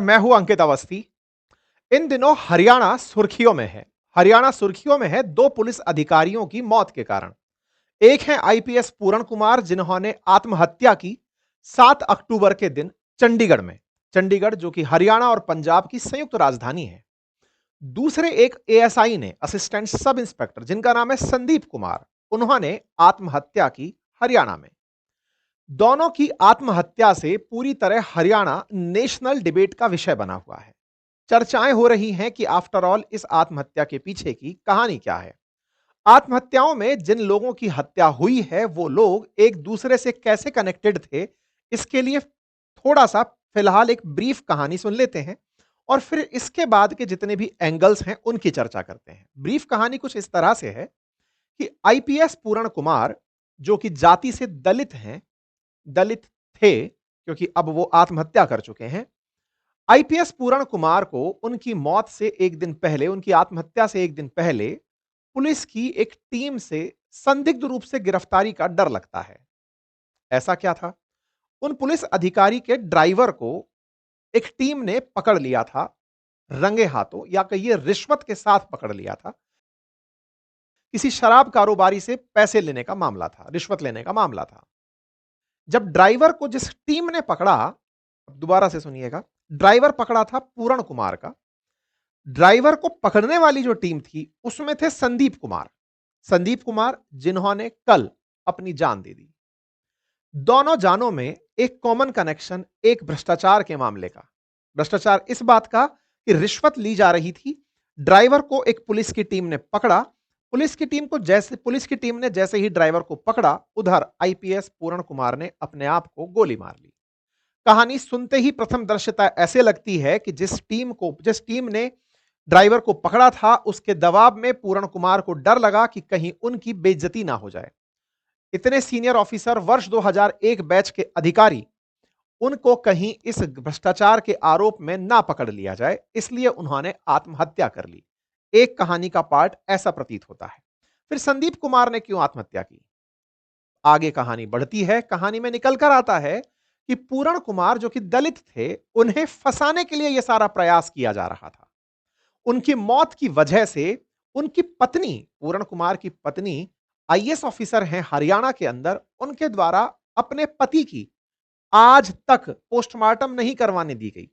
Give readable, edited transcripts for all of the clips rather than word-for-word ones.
मैं हूं अंकित अवस्थी। इन दिनों हरियाणा सुर्खियों में है। हरियाणा सुर्खियों में है दो पुलिस अधिकारियों की मौत के कारण। एक है आईपीएस पूरण कुमार, जिन्होंने आत्महत्या की 7 अक्टूबर के दिन चंडीगढ़ में। चंडीगढ़ जो कि हरियाणा और पंजाब की संयुक्त राजधानी है। दूसरे एक एएसआई ने, असिस्टेंट सब इंस्पेक्टर, जिनका नाम है संदीप कुमार, उन्होंने आत्महत्या की हरियाणा में। दोनों की आत्महत्या से पूरी तरह हरियाणा नेशनल डिबेट का विषय बना हुआ है। चर्चाएं हो रही हैं कि आफ्टर ऑल इस आत्महत्या के पीछे की कहानी क्या है। आत्महत्याओं में जिन लोगों की हत्या हुई है वो लोग एक दूसरे से कैसे कनेक्टेड थे, इसके लिए थोड़ा सा फिलहाल एक ब्रीफ कहानी सुन लेते हैं और फिर इसके बाद के जितने भी एंगल्स हैं उनकी चर्चा करते हैं। ब्रीफ कहानी कुछ इस तरह से है कि आईपीएस पूरण कुमार, जो कि जाति से दलित हैं, दलित थे क्योंकि अब वो आत्महत्या कर चुके हैं। आईपीएस पूरण कुमार को उनकी मौत से एक दिन पहले, उनकी आत्महत्या से एक दिन पहले, पुलिस की एक टीम से संदिग्ध रूप से गिरफ्तारी का डर लगता है। ऐसा क्या था? उन पुलिस अधिकारी के ड्राइवर को एक टीम ने पकड़ लिया था, रंगे हाथों, या कहिए रिश्वत के साथ पकड़ लिया था। किसी शराब कारोबारी से पैसे लेने का मामला था, रिश्वत लेने का मामला था। जब ड्राइवर को जिस टीम ने पकड़ा, दोबारा से सुनिएगा, ड्राइवर पकड़ा था पूरण कुमार का। ड्राइवर को पकड़ने वाली जो टीम थी उसमें थे संदीप कुमार। संदीप कुमार जिन्होंने कल अपनी जान दे दी। दोनों जानों में एक कॉमन कनेक्शन, एक भ्रष्टाचार के मामले का। भ्रष्टाचार इस बात का कि रिश्वत ली जा रही थी। ड्राइवर को एक पुलिस की टीम ने पकड़ा। पुलिस की टीम ने जैसे ही ड्राइवर को पकड़ा, उधर आईपीएस पूरण कुमार ने अपने आप को गोली मार ली। कहानी सुनते ही प्रथम दृश्यता ऐसे लगती है कि जिस टीम ने ड्राइवर को पकड़ा था, उसके दबाव में पूरण कुमार को डर लगा कि कहीं उनकी बेइज्जती ना हो जाए। इतने सीनियर ऑफिसर, वर्ष 2001 बैच के अधिकारी, उनको कहीं इस भ्रष्टाचार के आरोप में ना पकड़ लिया जाए, इसलिए उन्होंने आत्महत्या कर ली। एक कहानी का पार्ट ऐसा प्रतीत होता है। फिर संदीप कुमार ने क्यों आत्महत्या की? आगे कहानी बढ़ती है। कहानी में निकल कर आता है कि पूरण कुमार, जो कि दलित थे, उन्हें फंसाने के लिए यह सारा प्रयास किया जा रहा था। उनकी मौत की वजह से उनकी पत्नी, पूरण कुमार की पत्नी आईएएस ऑफिसर हैं हरियाणा के अंदर, उनके द्वारा अपने पति की आज तक पोस्टमार्टम नहीं करवाने दी गई।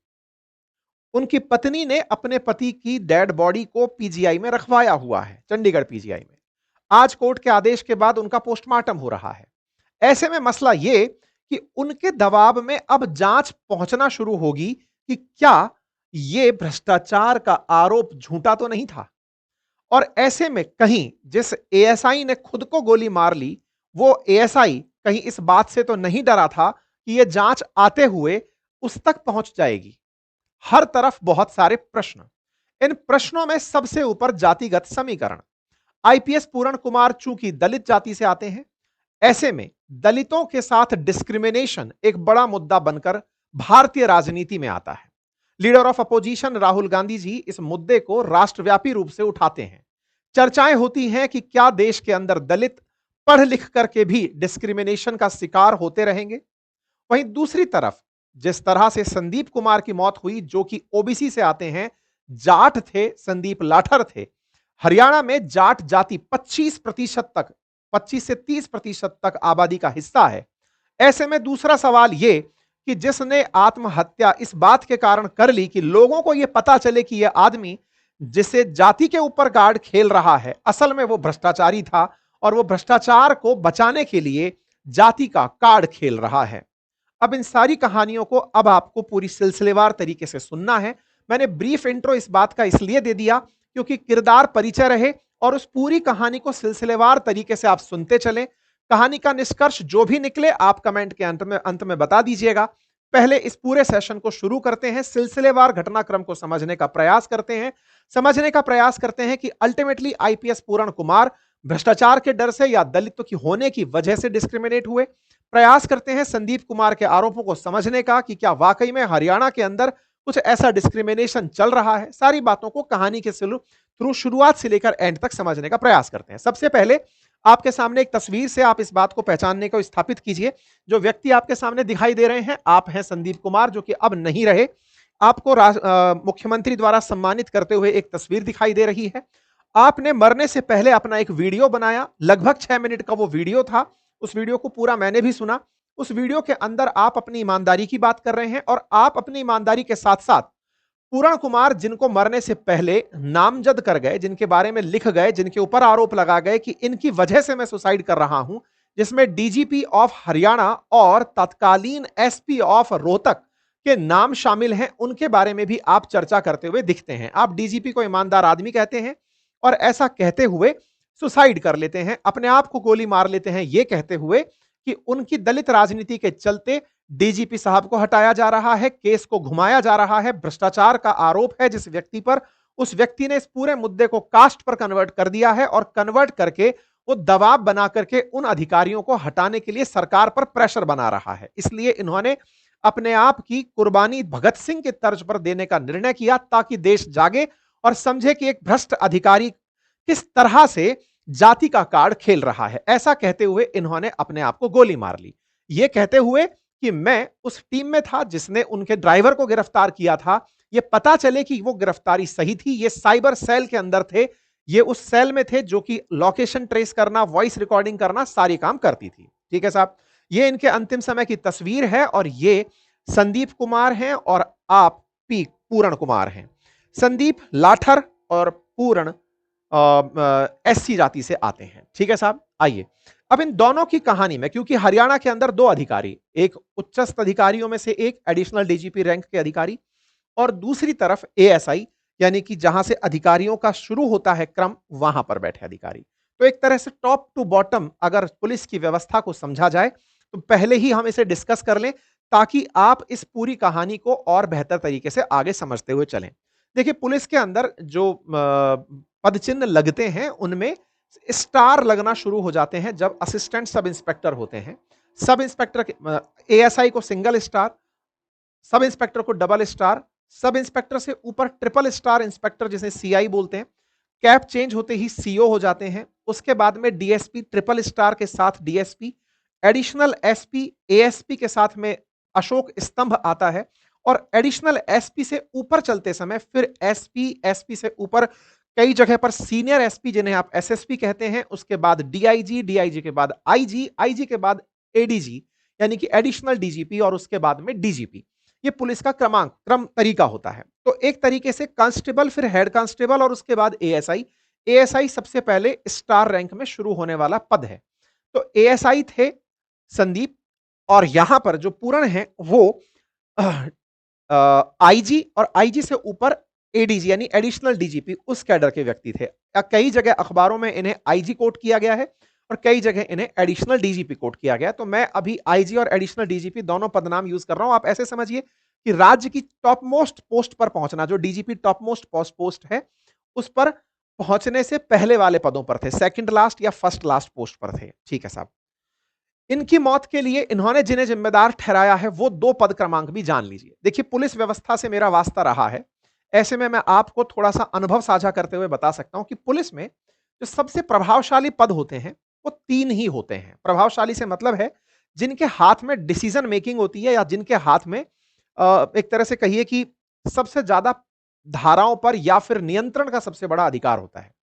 उनकी पत्नी ने अपने पति की डेड बॉडी को पीजीआई में रखवाया हुआ है, चंडीगढ़ पीजीआई में। आज कोर्ट के आदेश के बाद उनका पोस्टमार्टम हो रहा है। ऐसे में मसला यह कि उनके दबाव में अब जांच पहुंचना शुरू होगी कि क्या यह भ्रष्टाचार का आरोप झूठा तो नहीं था। और ऐसे में कहीं जिस एएसआई ने खुद को गोली मार ली, वो एएसआई कहीं इस बात से तो नहीं डरा था कि यह जांच आते हुए उस तक पहुंच जाएगी। हर तरफ बहुत सारे प्रश्न। इन प्रश्नों में सबसे ऊपर जातिगत समीकरण। आईपीएस पूरण कुमार चूंकि दलित जाति से आते हैं, ऐसे में दलितों के साथ डिस्क्रिमिनेशन एक बड़ा मुद्दा बनकर भारतीय राजनीति में आता है। Leader of opposition Rahul Gandhi ji इस मुद्दे को राष्ट्रव्यापी रूप से उठाते हैं। चर्चाएं होती हैं कि क्या देश के अंदर दलित पढ़ लिख करके भी डिस्क्रिमिनेशन का शिकार होते रहेंगे। वहीं दूसरी तरफ जिस तरह से संदीप कुमार की मौत हुई, जो कि ओबीसी से आते हैं, जाट थे, संदीप लाठर थे। हरियाणा में जाट जाति 25 से 30% तक आबादी का हिस्सा है। ऐसे में दूसरा सवाल यह कि जिसने आत्महत्या इस बात के कारण कर ली कि लोगों को यह पता चले कि यह आदमी जिसे जाति के ऊपर कार्ड खेल रहा है, असल में वो भ्रष्टाचारी था और वो भ्रष्टाचार को बचाने के लिए जाति का कार्ड खेल रहा है। अब इन सारी कहानियों को अब आपको पूरी सिलसिलेवार तरीके से सुनना है। मैंने ब्रीफ इंट्रो इस बात का इसलिए दे दिया क्योंकि किरदार परिचय रहे और उस पूरी कहानी को सिलसिलेवार तरीके से आप सुनते चलें। कहानी का निष्कर्ष जो भी निकले आप कमेंट के अंत में बता दीजिएगा। पहले इस पूरे सेशन को शुरू करते हैं, सिलसिलेवार घटनाक्रम को समझने का प्रयास करते हैं कि अल्टीमेटली आईपीएस पूरण कुमार भ्रष्टाचार के डर से या दलितों की होने की वजह से डिस्क्रिमिनेट हुए। प्रयास करते हैं संदीप कुमार के आरोपों को समझने का कि क्या वाकई में हरियाणा के अंदर कुछ ऐसा डिस्क्रिमिनेशन चल रहा है। सारी बातों को कहानी के थ्रू शुरुआत से लेकर एंड तक समझने का प्रयास करते हैं। सबसे पहले आपके सामने एक तस्वीर से आप इस बात को पहचानने को स्थापित कीजिए। जो व्यक्ति आपके सामने दिखाई दे रहे हैं, आप हैं संदीप कुमार, जो कि अब नहीं रहे। आपको मुख्यमंत्री द्वारा सम्मानित करते हुए एक तस्वीर दिखाई दे रही है। आपने मरने से पहले अपना एक वीडियो बनाया, लगभग 6 मिनट का वो वीडियो था। उस वीडियो को पूरा मैंने भी सुना। उस वीडियो के अंदर आप अपनी ईमानदारी की बात कर रहे हैं और आप अपनी ईमानदारी के साथ-साथ पूरण कुमार जिनको मरने से पहले नामजद कर गए, जिनके बारे में लिख गए, जिनके ऊपर आरोप लगा गए कि इनकी वजह से मैं सुसाइड कर रहा हूं, जिसमें डीजीपी ऑफ हरियाणा और तत्कालीन एसपी ऑफ रोहतक के नाम शामिल हैं, उनके बारे में भी आप चर्चा करते हुए दिखते हैं। आप डीजीपी को ईमानदार आदमी कहते हैं और ऐसा कहते हुए सुसाइड कर लेते हैं, अपने आप को गोली मार लेते हैं, यह कहते हुए कि उनकी दलित राजनीति के चलते डीजीपी साहब को हटाया जा रहा है, केस को घुमाया जा रहा है, भ्रष्टाचार का आरोप है जिस व्यक्ति पर, उस व्यक्ति ने इस पूरे मुद्दे को कास्ट पर कन्वर्ट कर दिया है और कन्वर्ट करके वो दबाव बना करके उन अधिकारियों को हटाने के लिए सरकार पर प्रेशर बना रहा है। इसलिए इन्होंने अपने आप की कुर्बानी भगत सिंह के तर्ज पर देने का निर्णय किया ताकि देश जागे और समझे कि एक भ्रष्ट अधिकारी किस तरह से जाति का कार्ड खेल रहा है। ऐसा कहते हुए इन्होंने अपने आप को गोली मार ली, यह कहते हुए कि मैं उस टीम में था जिसने उनके ड्राइवर को गिरफ्तार किया था। यह पता चले कि वो गिरफ्तारी सही थी, ये साइबर सेल के अंदर थे, ये उस सेल में थे जो कि लोकेशन ट्रेस करना, वॉइस रिकॉर्डिंग करना, सारी काम करती थी। ठीक है साहब, ये इनके अंतिम समय की तस्वीर है और ये संदीप कुमार हैं और आप पूरण कुमार हैं। संदीप लाठर और पूरण एससी जाति से आते हैं। ठीक है साहब, आइए अब इन दोनों की कहानी में, क्योंकि हरियाणा के अंदर दो अधिकारी, एक उच्चस्थ अधिकारियों में से एक एडिशनल डीजीपी रैंक के अधिकारी और दूसरी तरफ एएसआई, यानी कि जहां से अधिकारियों का शुरू होता है क्रम, वहां पर बैठे अधिकारी। तो एक तरह से टॉप टू बॉटम अगर पुलिस की व्यवस्था को समझा जाए तो पहले ही हम इसे डिस्कस कर लें ताकि आप इस पूरी कहानी को और बेहतर तरीके से आगे समझते हुए चलें। देखिए, पुलिस के अंदर जो पद चिन्ह लगते हैं उनमें स्टार लगना शुरू हो जाते हैं जब असिस्टेंट सब इंस्पेक्टर होते हैं। सब इंस्पेक्टर एएसआई को सिंगल स्टार, सब इंस्पेक्टर को डबल स्टार, सब इंस्पेक्टर से ऊपर ट्रिपल स्टार इंस्पेक्टर जिसे सीआई बोलते हैं। कैप चेंज होते ही सीओ हो जाते हैं। उसके बाद में डीएसपी, ट्रिपल स्टार के साथ डीएसपी, एडिशनल एसपी, एएसपी के साथ में अशोक स्तंभ आता है और एडिशनल एसपी से ऊपर चलते समय फिर एसपी, एसपी से ऊपर कई जगह पर सीनियर एसपी जिन्हें आप एसएसपी कहते हैं, उसके बाद डीआईजी, डीआईजी के बाद आईजी, आईजी के बाद एडीजी यानी कि एडिशनल डीजीपी और उसके बाद में डीजीपी। ये पुलिस का क्रम तरीका होता है। तो एक तरीके से कांस्टेबल, फिर हेड कांस्टेबल और उसके बाद एएसआई। एएसआई सबसे पहले स्टार रैंक में शुरू होने वाला पद है। तो एएसआई थे संदीप और यहां पर जो पूर्ण है वो आईजी और आईजी से ऊपर एडीजी यानी एडिशनल डीजीपी, उस कैडर के व्यक्ति थे। कई जगह अखबारों में इन्हें आईजी कोट किया गया है और कई जगह इन्हें एडिशनल डीजीपी कोट किया गया। तो मैं अभी आईजी और एडिशनल डीजीपी दोनों पदनाम यूज कर रहा हूं। आप ऐसे समझिए कि राज्य की टॉप मोस्ट पोस्ट पर पहुंचना, जो डीजीपी टॉप मोस्ट पोस्ट है, उस पर पहुंचने से पहले वाले पदों पर थे, सेकंड लास्ट या फर्स्ट लास्ट पोस्ट पर थे। ठीक है साहब, इनकी मौत के लिए इन्होंने जिन्हें जिम्मेदार ठहराया है वो दो पद क्रमांक भी जान लीजिए। देखिए, पुलिस व्यवस्था से मेरा वास्ता रहा है, ऐसे में मैं आपको थोड़ा सा अनुभव साझा करते हुए बता सकता हूं कि पुलिस में जो सबसे प्रभावशाली पद होते हैं वो तीन ही होते हैं। प्रभावशाली से मतलब है जिनके हाथ में डिसीजन मेकिंग होती है या जिनके हाथ में एक तरह से कहिए कि सबसे ज्यादा धाराओं पर या फिर नियंत्रण का सबसे बड़ा अधिकार होता है।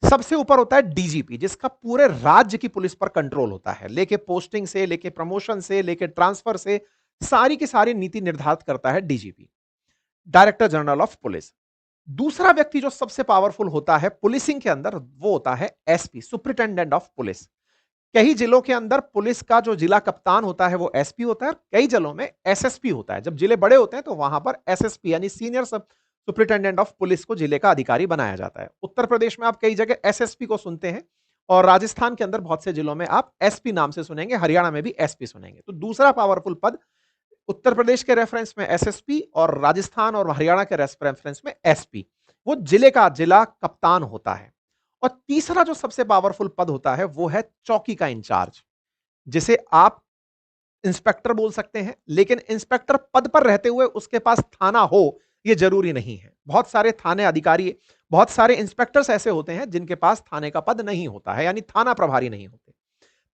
सबसे ऊपर होता है डीजीपी, जिसका पूरे राज्य की पुलिस पर कंट्रोल होता है, लेके पोस्टिंग से, लेके प्रमोशन से, लेके ट्रांसफर से, सारी की सारी नीति निर्धारित करता है DGP, director general of police. दूसरा व्यक्ति जो सबसे पावरफुल होता है पुलिसिंग के अंदर वो होता है एसपी, सुपरिटेंडेंट ऑफ पुलिस। कई जिलों के अंदर पुलिस का जो जिला कप्तान होता है वो एसपी होता है, कई जिलों में एसएसपी होता है। जब जिले बड़े होते हैं तो वहां पर एसएसपी यानी सीनियर सब सुपरिटेंडेंट ऑफ पुलिस को जिले का अधिकारी बनाया जाता है। उत्तर प्रदेश में आप कई जगह एसएसपी को सुनते हैं और राजस्थान के अंदर बहुत से जिलों में आप एसपी नाम से सुनेंगे, हरियाणा में भी एसपी सुनेंगे। तो दूसरा पावरफुल पद उत्तर प्रदेश के रेफरेंस में एसएसपी और राजस्थान और हरियाणा के रेफरेंस में एसपी, वो जिले का जिला कप्तान होता है। और तीसरा जो सबसे पावरफुल पद होता है वो है चौकी का इंचार्ज, जिसे आप इंस्पेक्टर बोल सकते हैं, लेकिन इंस्पेक्टर पद पर रहते हुए उसके पास थाना हो यह जरूरी नहीं है। बहुत सारे थाने अधिकारी, बहुत सारे इंस्पेक्टर्स ऐसे होते हैं जिनके पास थाने का पद नहीं होता है, यानी थाना प्रभारी नहीं होते।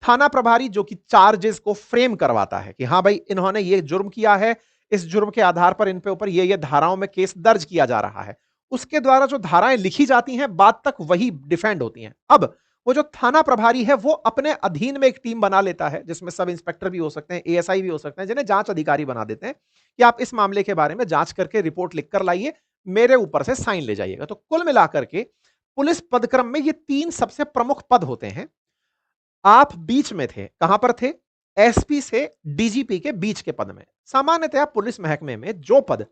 थाना प्रभारी जो कि चार्जेस को फ्रेम करवाता है कि हां भाई इन्होंने ये जुर्म किया है, इस जुर्म के आधार पर इन पे ऊपर ये धाराओं में केस दर्ज किया जा रहा है, उसके द्वारा जो धाराएं लिखी जाती हैं बाद तक वही डिफेंड होती हैं। अब वो जो थाना प्रभारी है वो अपने अधीन में एक टीम बना लेता है, जिसमें सब इंस्पेक्टर भी हो सकते हैं, एएसआई भी हो सकते हैं, जिन्हें जांच अधिकारी बना देते हैं कि आप इस मामले के बारे में जांच करके रिपोर्ट लिख कर लाइए, मेरे ऊपर से साइन ले जाइएगा। तो कुल मिलाकर के पुलिस पदक्रम में ये 3 सबसे प्रमुख पद होते हैं। आप बीच में थे, कहां पर थे? एसपी से डीजीपी के बीच के पद में। सामान्यतः पुलिस महकमे में जो पद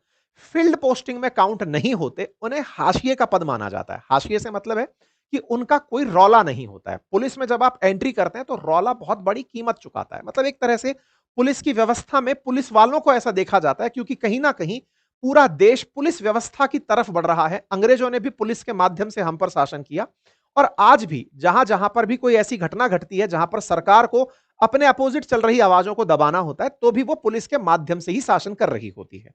फील्ड पोस्टिंग में काउंट नहीं होते, उन्हें हाशिए का पद माना जाता है। हाशिए से मतलब है कि उनका कोई रौला नहीं होता है। पुलिस में जब आप एंट्री करते हैं तो रौला बहुत बड़ी कीमत चुकाता है। मतलब एक तरह से पुलिस की व्यवस्था में पुलिस वालों को ऐसा देखा जाता है, क्योंकि कहीं ना कहीं पूरा देश पुलिस व्यवस्था की तरफ बढ़ रहा है। अंग्रेजों ने भी पुलिस के माध्यम से हम पर शासन किया, और आज भी जहां जहां पर भी कोई ऐसी घटना घटती है जहां पर सरकार को अपने अपोजिट चल रही आवाजों को दबाना होता है, तो भी वो पुलिस के माध्यम से ही शासन कर रही होती है।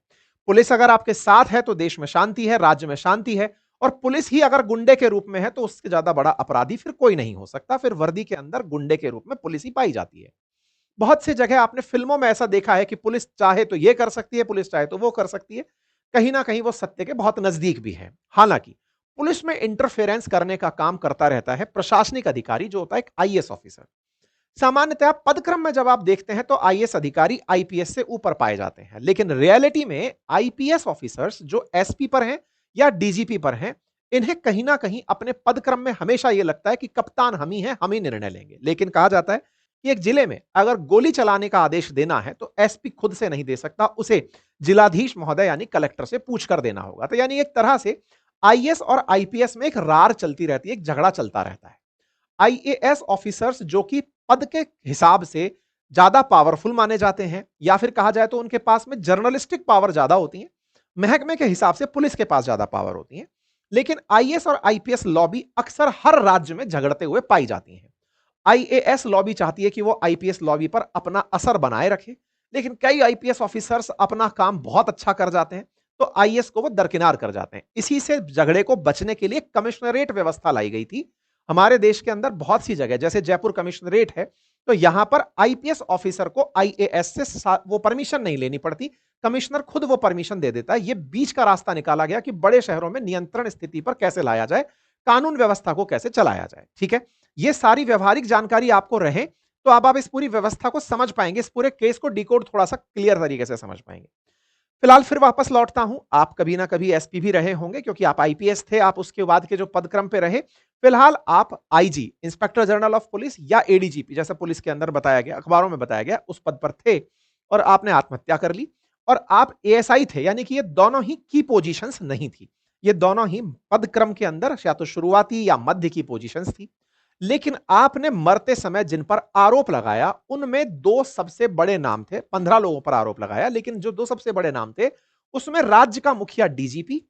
पुलिस अगर आपके साथ है तो देश में शांति है, राज्य में शांति है। और पुलिस ही अगर गुंडे के रूप में है तो उससे ज्यादा बड़ा अपराधी फिर कोई नहीं हो सकता। फिर वर्दी के अंदर गुंडे के रूप में पुलिस ही पाई जाती है। बहुत सी जगह आपने फिल्मों में ऐसा देखा है कि पुलिस चाहे तो ये कर सकती है, पुलिस चाहे तो वो कर सकती है। कहीं ना कहीं वो सत्य के बहुत नजदीक भी है। हालांकि पुलिस में इंटरफेरेंस करने का काम करता रहता है प्रशासनिक अधिकारी, जो होता है एक आईएएस ऑफिसर। सामान्यतः पदक्रम में जब आप देखते हैं तो आईएएस अधिकारी आईपीएस से ऊपर पाए जाते हैं, लेकिन रियलिटी में आईपीएस ऑफिसर्स जो एसपी पर हैं या डीजीपी पर हैं, इन्हें कहीं ना कहीं अपने पदक्रम में हमेशा यह लगता है कि कप्तान हम ही हैं, हम ही निर्णय लेंगे। लेकिन कहा जाता है कि एक जिले में अगर गोली चलाने का आदेश देना है तो एसपी खुद से नहीं दे सकता, उसे जिलाधीश महोदय यानी कलेक्टर से पूछ कर देना होगा। तो यानी एक तरह से आईएएस और आईपीएस में एक रार चलती रहती है, एक झगड़ा चलता रहता है। आईएएस ऑफिसर्स जो कि पद के हिसाब से ज्यादा पावरफुल माने जाते हैं, या फिर कहा जाए तो उनके पास में जर्नलिस्टिक पावर ज्यादा होती है, महकमे के हिसाब से पुलिस के पास ज्यादा पावर होती है। लेकिन आईएएस और आईपीएस लॉबी अक्सर हर राज्य में झगड़ते हुए पाई जाती है। आईएएस लॉबी चाहती है कि वो आईपीएस लॉबी पर अपना असर बनाए रखे, लेकिन कई आईपीएस ऑफिसर्स अपना काम बहुत अच्छा कर जाते हैं तो आईएएस को वो दरकिनार कर जाते हैं। इसी से झगड़े को बचने के लिए कमिश्नरेट व्यवस्था लाई गई थी। हमारे देश के अंदर बहुत सी जगह, जैसे जयपुर कमिश्नरेट है, तो यहां पर आईपीएस ऑफिसर को आईएएस से वो परमिशन नहीं लेनी पड़ती, कमिश्नर खुद वो परमिशन दे देता है। ये बीच का रास्ता निकाला गया कि बड़े शहरों में नियंत्रण स्थिति पर कैसे लाया जाए, कानून व्यवस्था को कैसे चलाया जाए। ठीक है, ये सारी व्यवहारिक जानकारी आपको रहे तो अब आप इस पूरी व्यवस्था को समझ पाएंगे, इस पूरे केस को डिकोड थोड़ा सा क्लियर तरीके से समझ पाएंगे। फिलहाल फिर वापस लौटता हूं, आप कभी ना कभी एसपी भी रहे होंगे क्योंकि आप आईपीएस थे, आप उसके बाद के जो पदक्रम पे रहे। फिलहाल आप IG, inspector general of police, या एडीजीपी, जैसे पुलिस के अंदर बताया गया, अखबारों में बताया गया, उस पद पर थे और आपने आत्महत्या कर ली। और आप एएसआई थे, यानी कि ये दोनों ही की पोजीशंस नहीं थी, ये दोनों ही पदक्रम के अंदर या तो शुरुआती या मध्य की पोजीशंस थी। लेकिन आपने मरते समय जिन पर आरोप लगाया उनमें दो सबसे बड़े नाम थे। 15 लोगों पर आरोप लगाया, लेकिन जो दो सबसे बड़े नाम थे उसमें राज्य का मुखिया डीजीपी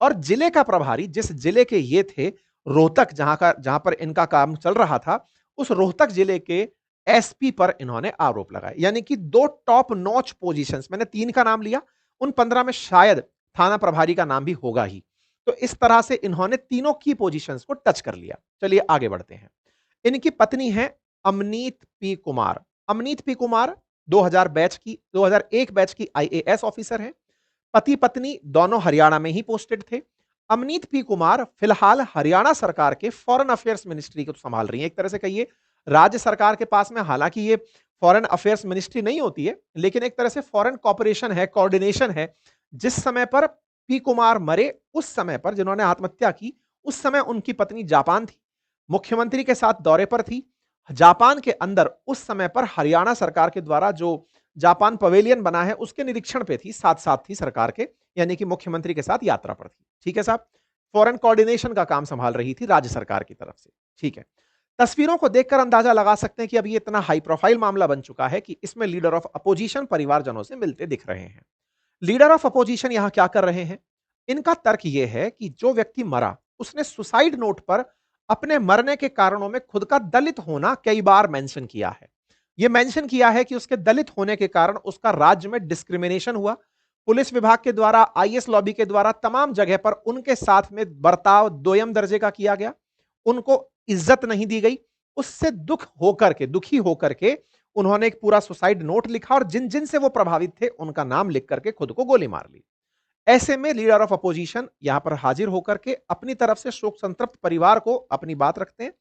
और जिले का प्रभारी, जिस जिले के ये थे रोहतक, जहां पर इनका काम चल रहा था, उस रोहतक जिले के एसपी पर इन्होंने आरोप लगाए। यानी कि दो टॉप नॉच पोजीशंस, मैंने 3 का नाम लिया, उन 15 में शायद थाना प्रभारी का नाम भी होगा ही। तो इस तरह से इन्होंने तीनों की पोजीशंस को टच कर लिया। चलिए आगे बढ़ते हैं। इनकी पत्नी है Amneet P Kumar. Amneet P Kumar 2001 batch की आईएएस ऑफिसर हैं। पति पत्नी दोनों हरियाणा में ही पोस्टेड थे। अमनीत पी कुमार फिलहाल हरियाणा सरकार के फॉरेन अफेयर्स मिनिस्ट्री को संभाल रही हैं। एक तरह से कहिए राज्य सरकार के पास में, हालांकि ये फॉरेन अफेयर्स मिनिस्ट्री नहीं होती है, लेकिन एक तरह से फॉरेन कॉपरेशन है, कोऑर्डिनेशन है। जिस समय पर पी कुमार मरे, उस समय पर, जिन्होंने आत्महत्या की, उस समय उनकी पत्नी जापान थी, मुख्यमंत्री के साथ दौरे पर थी। जापान के अंदर उस समय पर हरियाणा सरकार के द्वारा जो जापान पवेलियन बना है उसके निरीक्षण पे थी, साथ साथ थी सरकार के, यानी कि मुख्यमंत्री के साथ यात्रा पर थी। ठीक है साहब, फॉरेन कोऑर्डिनेशन का काम संभाल रही थी राज्य सरकार की तरफ से। ठीक है, तस्वीरों को देखकर अंदाजा लगा सकते हैं कि अब ये इतना हाई प्रोफाइल मामला बन चुका है कि इसमें लीडर ऑफ अपोजिशन परिवारजनों से मिलते दिख रहे हैं। लीडर ऑफ अपोजिशन यहां क्या कर रहे हैं? इनका तर्क यह है कि जो व्यक्ति मरा उसने सुसाइड नोट पर अपने मरने के कारणों में खुद का दलित होना कई बार मेंशन किया है। यह मेंशन किया है कि उसके दलित होने के कारण उसका राज्य में डिस्क्रिमिनेशन हुआ, पुलिस विभाग के द्वारा, आईएएस लॉबी के द्वारा तमाम जगह पर उनके साथ में बर्ताव दोयम दर्जे का किया गया, उनको इज्जत नहीं दी गई। उससे दुखी होकर के उन्होंने एक पूरा सुसाइड नोट लिखा और जिन जिन से वो प्रभावित थे उनका नाम लिख करके खुद को गोली मार ली। ऐसे में लीडर ऑफ अपोजिशन यहां पर हाजिर होकर के अपनी तरफ से शोक संतप्त परिवार को अपनी बात रखते हैं।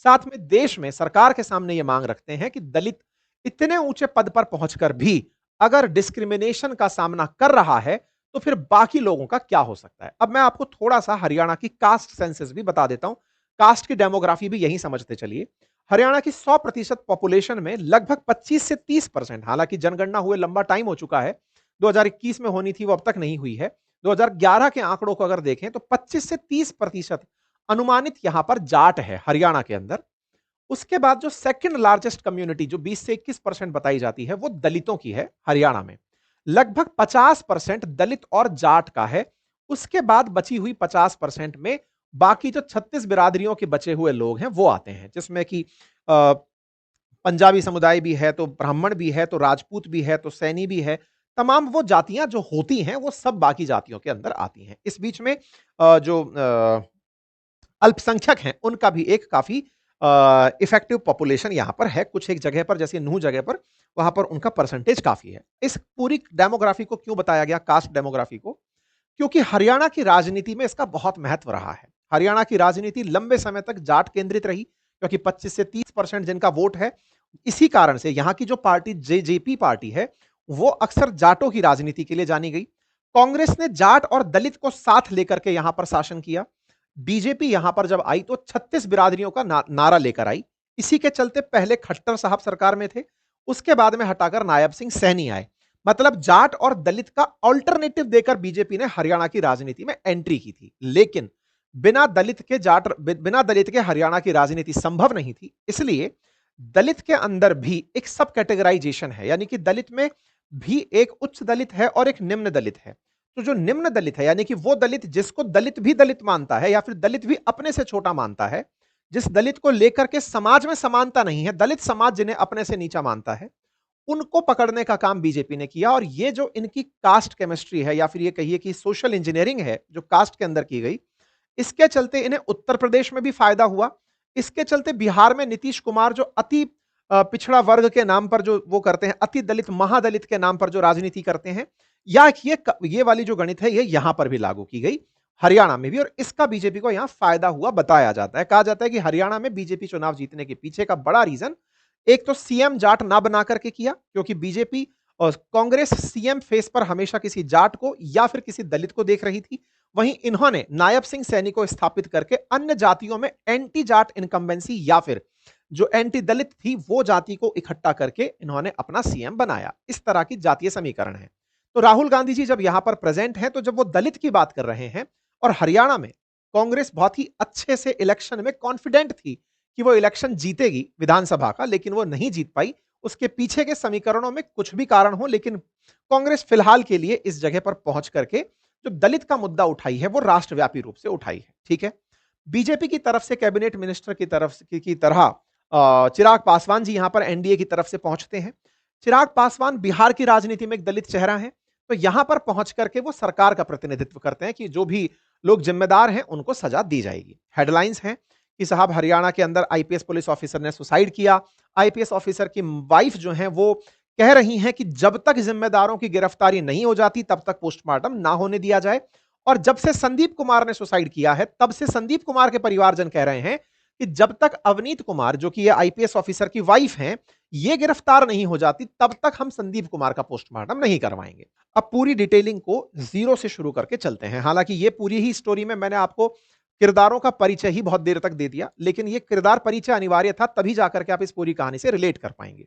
साथ में देश में सरकार के सामने यह मांग रखते हैं कि दलित इतने ऊंचे पद पर पहुंचकर भी अगर डिस्क्रिमिनेशन का सामना कर रहा है तो फिर बाकी लोगों का क्या हो सकता है। अब मैं आपको थोड़ा सा हरियाणा की कास्ट सेंसस भी बता देता हूं। कास्ट की डेमोग्राफी भी यही समझते चलिए। हरियाणा की 100% पॉपुलेशन में लगभग 25 से 30%, हालांकि जनगणना हुए लंबा टाइम हो चुका है, 2021 में होनी थी वो अब तक नहीं हुई है। 2011 के आंकड़ों को अगर देखें तो 25 से 30% अनुमानित यहां पर जाट है हरियाणा के अंदर। उसके बाद जो सेकंड लार्जेस्ट कम्युनिटी जो 20 से 21% बताई जाती है वो दलितों की है हरियाणा में। लगभग 50% दलित और जाट का है। उसके बाद बची हुई 50% में बाकी जो 36 बिरादरियों के बचे हुए लोग हैं वो आते हैं, जिसमें कि पंजाबी समुदाय भी है, तो ब्राह्मण भी है, तो राजपूत भी है, तो सैनी भी है। तमाम वो जातियां जो होती हैं वो सब बाकी जातियों के अंदर आती हैं। इस बीच में जो अल्पसंख्यक हैं उनका भी एक काफी इफेक्टिव पॉपुलेशन यहां पर है। कुछ एक जगह पर जैसे नूह जगह पर वहां पर उनका परसेंटेज काफी है। इस पूरी डेमोग्राफी को क्यों बताया गया, कास्ट डेमोग्राफी को? क्योंकि हरियाणा की राजनीति में इसका बहुत महत्व रहा है। हरियाणा की राजनीति लंबे समय तक जाट केंद्रित रही, क्योंकि 25 से 30% जिनका वोट है, इसी कारण से यहां की जो पार्टी जेजेपी पार्टी है वो अक्सर जाटों की राजनीति के लिए जानी गई। कांग्रेस ने जाट और दलित को साथ लेकर के यहां पर शासन किया। बीजेपी यहां पर जब आई तो 36 बिरादरियों का नारा लेकर आई। इसी के चलते पहले खट्टर साहब सरकार में थे, उसके बाद में हटाकर नायब सिंह सैनी आए। मतलब जाट और दलित का ऑल्टरनेटिव देकर बीजेपी ने हरियाणा की राजनीति में एंट्री की थी। लेकिन बिना दलित के हरियाणा की राजनीति संभव नहीं थी। इसलिए दलित के अंदर भी एक सब कैटेगराइजेशन है, यानी कि दलित में भी एक उच्च दलित है और एक निम्न दलित है। तो जो निम्न दलित है, यानी कि वो दलित जिसको दलित भी दलित मानता है या फिर दलित भी अपने से छोटा मानता है, जिस दलित को लेकर के समाज में समानता नहीं है, दलित समाज जिन्हें अपने से नीचा मानता है, उनको पकड़ने का काम बीजेपी ने किया। और ये जो इनकी कास्ट केमिस्ट्री है या फिर ये कहिए कि सोशल इंजीनियरिंग है जो कास्ट के अंदर की गई, इसके चलते इन्हें उत्तर प्रदेश में भी फायदा हुआ। इसके चलते बिहार में नीतीश कुमार जो अति पिछड़ा वर्ग के नाम पर जो वो करते हैं, अति दलित महादलित के नाम पर जो राजनीति करते हैं, या ये वाली जो गणित है ये यहां पर भी लागू की गई, हरियाणा में भी। और इसका बीजेपी को यहां फायदा हुआ बताया जाता है। कहा जाता है कि हरियाणा में बीजेपी चुनाव जीतने के पीछे का बड़ा रीजन एक तो सीएम जाट ना बना करके किया, क्योंकि बीजेपी और कांग्रेस सीएम फेस पर हमेशा किसी जाट को या फिर किसी दलित को देख रही थी। वहीं इन्होंने नायब सिंह सैनी को स्थापित करके अन्य जातियों में एंटी जाट इनकम्बेंसी या फिर जो एंटी दलित थी वो जाति को इकट्ठा करके इन्होंने अपना सीएम बनाया। इस तरह की जातीय समीकरण है। तो राहुल गांधी जी जब यहां पर प्रेजेंट हैं, तो जब वो दलित की बात कर रहे हैं और हरियाणा में कांग्रेस बहुत ही अच्छे से इलेक्शन में कॉन्फिडेंट थी कि वो इलेक्शन जीतेगी विधानसभा का, लेकिन वो नहीं जीत पाई। उसके पीछे के समीकरणों में कुछ भी कारण हो, लेकिन कांग्रेस फिलहाल के लिए इस जगह पर पहुंच करके जो दलित का मुद्दा उठाई है वो राष्ट्रव्यापी रूप से उठाई है। ठीक है। बीजेपी की तरफ से कैबिनेट मिनिस्टर की तरह चिराग पासवान जी यहां पर एनडीए की तरफ से पहुंचते हैं। चिराग पासवान बिहार की राजनीति में एक दलित चेहरा है, तो यहां पर पहुंच करके वो सरकार का प्रतिनिधित्व करते हैं कि जो भी लोग जिम्मेदार हैं उनको सजा दी जाएगी। हेडलाइंस हैं कि साहब हरियाणा के अंदर आईपीएस पुलिस ऑफिसर ने सुसाइड किया। आईपीएस ऑफिसर की वाइफ जो है वो कह रही हैं कि जब तक जिम्मेदारों की गिरफ्तारी नहीं हो जाती तब तक पोस्टमार्टम ना होने दिया जाए। और जब से संदीप कुमार ने सुसाइड किया है तब से संदीप कुमार के परिवारजन कह रहे हैं कि जब तक अवनीत कुमार जो कि ये आईपीएस ऑफिसर की वाइफ हैं ये गिरफ्तार नहीं हो जाती तब तक हम संदीप कुमार का पोस्टमार्टम नहीं करवाएंगे। अब पूरी डिटेलिंग को जीरो से शुरू करके चलते हैं। हालांकि ये पूरी ही स्टोरी में मैंने आपको किरदारों का परिचय ही बहुत देर तक दे दिया, लेकिन ये किरदार परिचय अनिवार्य था, तभी जाकर के आप इस पूरी कहानी से रिलेट कर पाएंगे।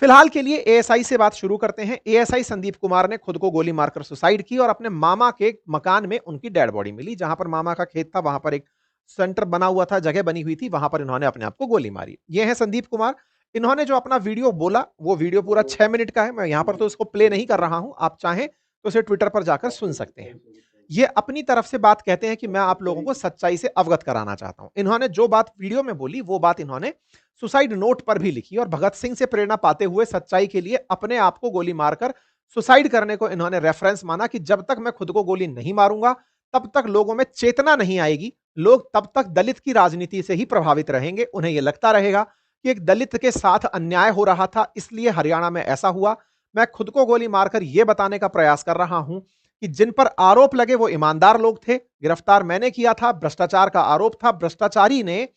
फिलहाल के लिए एएसआई से बात शुरू करते हैं। एएसआई संदीप कुमार ने खुद को गोली मारकर सुसाइड की और अपने मामा के मकान में उनकी डेड बॉडी मिली। जहां पर मामा का खेत था वहां पर एक सेंटर बना हुआ था, जगह बनी हुई थी, वहां पर इन्होंने अपने आप को गोली मारी। ये है संदीप कुमार। इन्होंने जो अपना वीडियो बोला वो वीडियो पूरा 6 मिनट का है। मैं यहां पर तो इसको प्ले नहीं कर रहा हूं, आप चाहें तो इसे ट्विटर पर जाकर सुन सकते हैं। ये अपनी तरफ से बात कहते हैं कि मैं आप लोगों को सच्चाई से अवगत कराना चाहता हूं। इन्होंने जो बात वीडियो में बोली वो बात इन्होंने सुसाइड नोट पर भी लिखी और भगत सिंह से प्रेरणा पाते हुए सच्चाई के लिए अपने आप को गोली मारकर सुसाइड करने को इन्होंने रेफरेंस माना कि जब तक मैं खुद को गोली नहीं मारूंगा तब तक लोगों में चेतना नहीं आएगी, लोग तब तक दलित की राजनीति से ही प्रभावित रहेंगे। उन्हें यह लगता रहेगा कि एक दलित के साथ अन्याय हो रहा था, इसलिए हरियाणा में ऐसा हुआ। मैं खुद को गोली मारकर यह बताने का प्रयास कर रहा हूं कि जिन पर आरोप लगे वो ईमानदार लोग थे, गिरफ्तार मैंने किया था, भ्रष्टाचार का आरोप था, भ्रष्टाचारी ने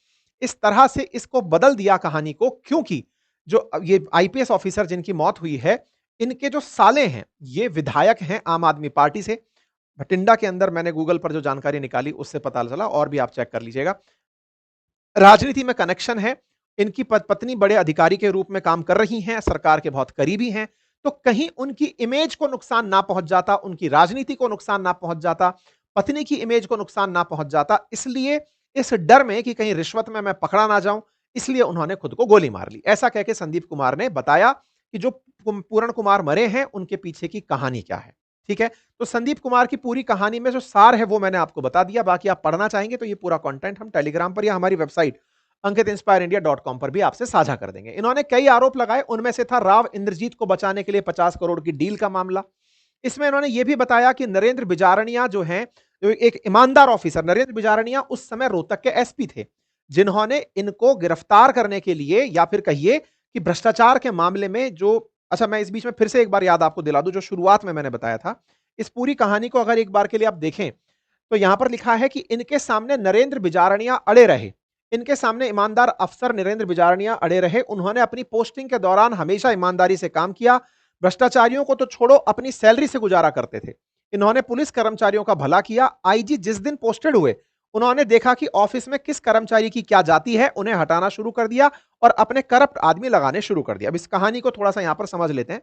इस तरह से इसको बदल दिया कहानी को, क्योंकि जो ये आईपीएस ऑफिसर जिनकी मौत हुई है, इनके जो साले हैं, ये विधायक हैं आम आदमी पार्टी से। भटिंडा के अंदर मैंने गूगल पर जो जानकारी निकाली उससे पता चला, और भी आप चेक कर लीजिएगा। राजनीति में कनेक्शन है, इनकी पत्नी बड़े अधिकारी के रूप में काम कर रही हैं, सरकार के बहुत करीबी हैं, तो कहीं उनकी इमेज को नुकसान ना पहुंच जाता, उनकी राजनीति को नुकसान ना पहुंच जाता, पत्नी की इमेज को नुकसान ना पहुंच जाता, इसलिए इस डर में कि कहीं रिश्वत में मैं पकड़ा ना जाऊं, इसलिए उन्होंने खुद को गोली मार ली। ऐसा कहकर संदीप कुमार ने बताया कि जो पूरण कुमार मरे हैं उनके पीछे की कहानी क्या है। ठीक है, तो संदीप कुमार की पूरी कहानी में जो सार है वो मैंने आपको बता दिया। बाकी आप पढ़ना चाहेंगे तो ये पूरा कंटेंट हम टेलीग्राम पर या हमारी वेबसाइट अंकिtinspirindia.com पर भी आपसे साझा कर देंगे। इन्होंने कई आरोप लगाए, उनमें से था राव इंद्रजीत को बचाने के लिए 50 करोड़ की डील का मामला। इसमें इन्होंने यह भी बताया कि नरेंद्र बिजारनिया जो हैं, एक ईमानदार ऑफिसर, नरेंद्र बिजारनिया उस समय रोहतक के एसपी थे, जिन्होंने इनको गिरफ्तार करने के लिए, या फिर कहिए कि भ्रष्टाचार के मामले में जो, अच्छा मैं इस बीच में फिर से एक बार याद आपको दिला दूं, जो शुरुआत में मैंने बताया था, इस पूरी कहानी को अगर एक बार के लिए आप देखें तो यहां पर लिखा है कि इनके सामने नरेंद्र बिजारनिया अड़े रहे, इनके सामने ईमानदार अफसर नरेंद्र बिजारनिया अड़े रहे, उन्होंने अपनी पोस्टिंग के दौरान हमेशा ईमानदारी से काम किया, भ्रष्टाचारियों को तो छोड़ो अपनी सैलरी से गुजारा करते थे, इन्होंने पुलिस कर्मचारियों का भला किया। आईजी जिस दिन पोस्टेड हुए, उन्होंने देखा कि ऑफिस में किस कर्मचारी की क्या जाति है, उन्हें हटाना शुरू कर दिया और अपने करप्ट आदमी लगाने शुरू कर दिया। अब इस कहानी को थोड़ा सा यहां पर समझ लेते हैं।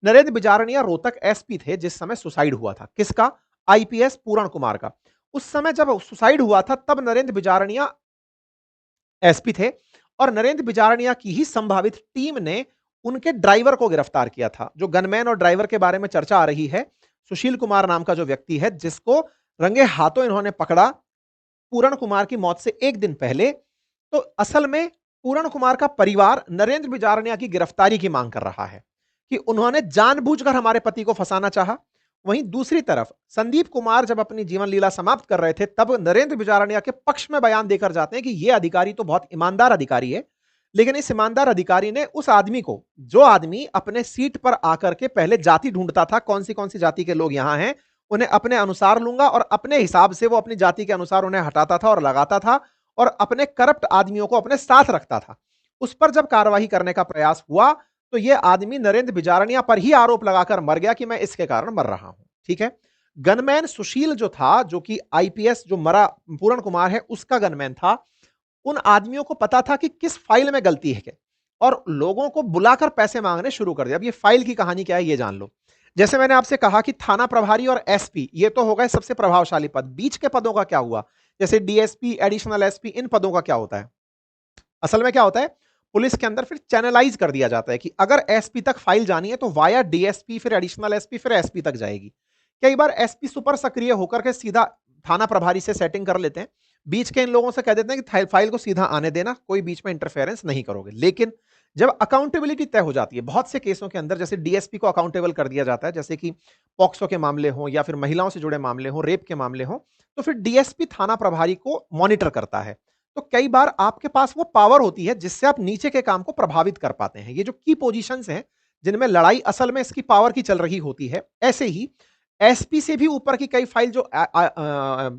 नरेंद्र बिजारनिया रोहतक एसपी थे जिस समय सुसाइड हुआ था, किसका? आईपीएस पूरण कुमार का। उस समय जब सुसाइड हुआ था तब नरेंद्र बिजारनिया एसपी थे, और नरेंद्र बिजारनिया की ही संभावित टीम ने उनके ड्राइवर को गिरफ्तार किया था। जो गनमैन और ड्राइवर के बारे में चर्चा आ रही है, सुशील कुमार नाम का जो व्यक्ति है, जिसको रंगे हाथों इन्होंने पकड़ा पूरण कुमार की मौत से एक दिन पहले, तो असल में पूरण कुमार का परिवार नरेंद्र बिजारनिया की गिरफ्तारी की मांग कर रहा है कि उन्होंने जानबूझकर हमारे पति को फंसाना चाहा। वहीं दूसरी तरफ संदीप कुमार जब अपनी जीवन लीला समाप्त कर रहे थे, तब नरेंद्र बिजारनिया के पक्ष में बयान देकर जाते हैं कि यह अधिकारी तो बहुत ईमानदार अधिकारी है, लेकिन इस ईमानदार अधिकारी ने उस आदमी को, जो आदमी अपने सीट पर आकर के पहले जाति ढूंढता था, कौन सी जाति के लोग यहां हैं, उन्हें अपने अनुसार लूंगा, और अपने हिसाब से वो अपनी जाति के अनुसार उन्हें हटाता था और लगाता था, और अपने करप्ट आदमियों को अपने साथ रखता था। उस पर जब कार्रवाई करने का प्रयास हुआ तो यह आदमी नरेंद्र बिजारनिया पर ही आरोप लगाकर मर गया कि मैं इसके कारण मर रहा हूं। ठीक है, गनमैन सुशील जो था, जो कि आईपीएस जो मरा पूरण कुमार है उसका गनमैन था, उन आदमियों को पता था कि किस फाइल में गलती है, और लोगों को बुलाकर पैसे मांगने शुरू कर दिया। अब ये फाइल की कहानी क्या है ये जान लो। जैसे मैंने आपसे कहा कि थाना प्रभारी और एसपी ये तो हो गए सबसे प्रभावशाली पद, बीच के पदों का क्या हुआ? जैसे डीएसपी, एडिशनल एसपी, इन पदों का क्या होता है? असल में क्या होता है, पुलिस के अंदर फिर चैनलाइज कर दिया जाता है कि अगर एसपी तक फाइल जानी है तो वाया डीएसपी, फिर एडिशनल एसपी, फिर एसपी तक जाएगी। कई बार एसपी सुपर सक्रिय होकर के सीधा थाना प्रभारी से सेटिंग कर लेते हैं, बीच के इन लोगों से कह देते हैं कि फाइल को सीधा आने देना, कोई बीच में इंटरफेरेंस नहीं करोगे। लेकिन जब अकाउंटेबिलिटी तय हो जाती है, बहुत से केसों के अंदर जैसे डीएसपी को अकाउंटेबल कर दिया जाता है, जैसे कि पॉक्सो के मामले हो या फिर महिलाओं से जुड़े मामले हो, रेप के मामले हो, तो फिर डीएसपी थाना प्रभारी को मॉनिटर करता है। तो कई बार आपके पास वो पावर होती है जिससे आप नीचे के काम को प्रभावित कर पाते हैं। ये जो की पोजीशंस हैं जिनमें लड़ाई असल में इसकी पावर की चल रही होती है, ऐसे ही एसपी से भी ऊपर की कई फाइल जो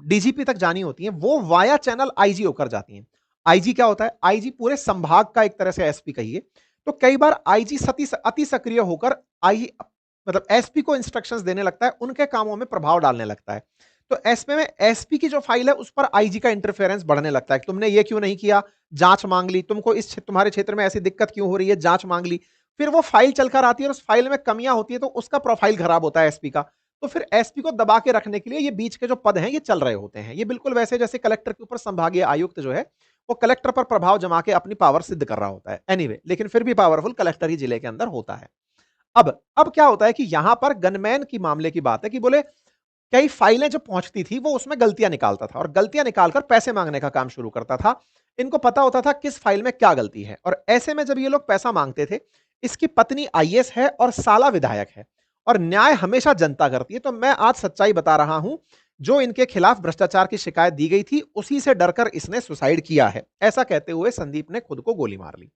डीजीपी तक जानी होती हैं, वो वाया चैनल आईजी होकर जाती हैं। आईजी क्या होता है? आईजी पूरे संभाग का एक तरह से एसपी कहिए। तो कई बार आईजी अति सक्रिय होकर आई मतलब एसपी को इंस्ट्रक्शंस देने लगता है, उनके कामों में प्रभाव डालने लगता है। तो एसपी में एसपी की जो फाइल है उस पर आईजी का इंटरफेरेंस बढ़ने लगता है कि तुमने ये क्यों नहीं किया, जांच मांग ली, तुमको तुम्हारे क्षेत्र में ऐसी दिक्कत क्यों हो रही है, जांच मांग ली। फिर वो फाइल चलकर आती है और उस फाइल में कमियां होती है तो उसका प्रोफाइल खराब होता है एसपी का। तो फिर एसपी को दबा के रखने के लिए ये बीच के जो पद हैं ये चल रहे होते हैं। ये बिल्कुल वैसे जैसे कलेक्टर के ऊपर संभागीय आयुक्त जो है वो कलेक्टर पर प्रभाव जमा के अपनी पावर सिद्ध कर रहा होता है। एनीवे, लेकिन फिर भी पावरफुल कलेक्टर ही जिले के अंदर होता है। अब क्या होता है कि यहां पर गनमैन की मामले की बात है कि बोले कई फाइलें जब पहुंचती थी वो उसमें गलतियां निकालता था और गलतियां निकालकर पैसे मांगने का काम शुरू करता था। इनको पता होता था किस फाइल में क्या गलती है, और ऐसे में जब ये लोग पैसा मांगते थे, इसकी पत्नी आईएएस है और साला विधायक है, और न्याय हमेशा जनता करती है। तो मैं आज सच्चाई बता रहा हूं, जो इनके खिलाफ भ्रष्टाचार की शिकायत दी गई थी उसी से डरकर इसने सुसाइड किया है। ऐसा कहते हुए संदीप ने खुद को गोली मार ली।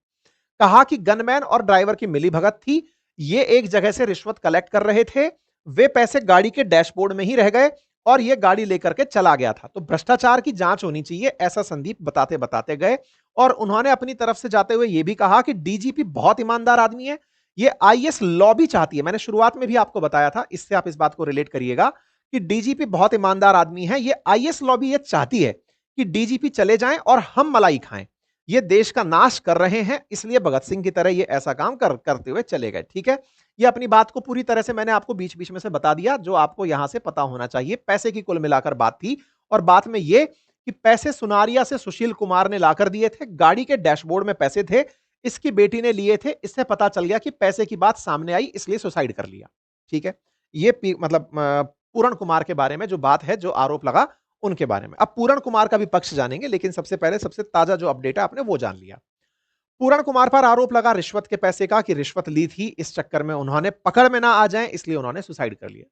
कहा कि गनमैन और ड्राइवर की मिलीभगत थी, ये एक जगह से रिश्वत कलेक्ट कर रहे थे, वे पैसे गाड़ी के डैशबोर्ड में ही रह गए और ये गाड़ी लेकर के चला गया था। तो भ्रष्टाचार की जांच होनी चाहिए, ऐसा संदीप बताते बताते गए। और उन्होंने अपनी तरफ से जाते हुए यह भी कहा कि डीजीपी बहुत ईमानदार आदमी है, ये आईएएस लॉबी चाहती है। मैंने शुरुआत में भी आपको बताया था, इससे आप इस बात को रिलेट करिएगा कि डीजीपी बहुत ईमानदार आदमी है, ये आईएएस लॉबी ये चाहती है कि डीजीपी चले जाएं और हम मलाई खाएं। ये देश का नाश कर रहे हैं, इसलिए भगत सिंह की तरह ये ऐसा काम करते हुए चले गए। ठीक है, ये अपनी बात को पूरी तरह से मैंने आपको बीच बीच में से बता दिया, जो आपको यहां से पता होना चाहिए। पैसे की कुल मिलाकर बात थी, और बात में ये कि पैसे सुनारिया से सुशील कुमार ने लाकर दिए थे, गाड़ी के डैशबोर्ड में पैसे थे, इसकी बेटी ने लिए थे। इससे पता चल गया कि पैसे की बात सामने आई, इसलिए सुसाइड कर लिया। ठीक है, ये मतलब पूरण कुमार के बारे में जो बात है, जो आरोप लगा उनके बारे में। अब पूरण कुमार का भी पक्ष जानेंगे, लेकिन सबसे पहले सबसे ताजा जो अपडेट है आपने वो जान लिया। पूरण कुमार पर आरोप लगा रिश्वत के पैसे का, कि रिश्वत ली थी, इस चक्कर में उन्होंने पकड़ में ना आ जाएं, इसलिए उन्होंने सुसाइड कर लिया।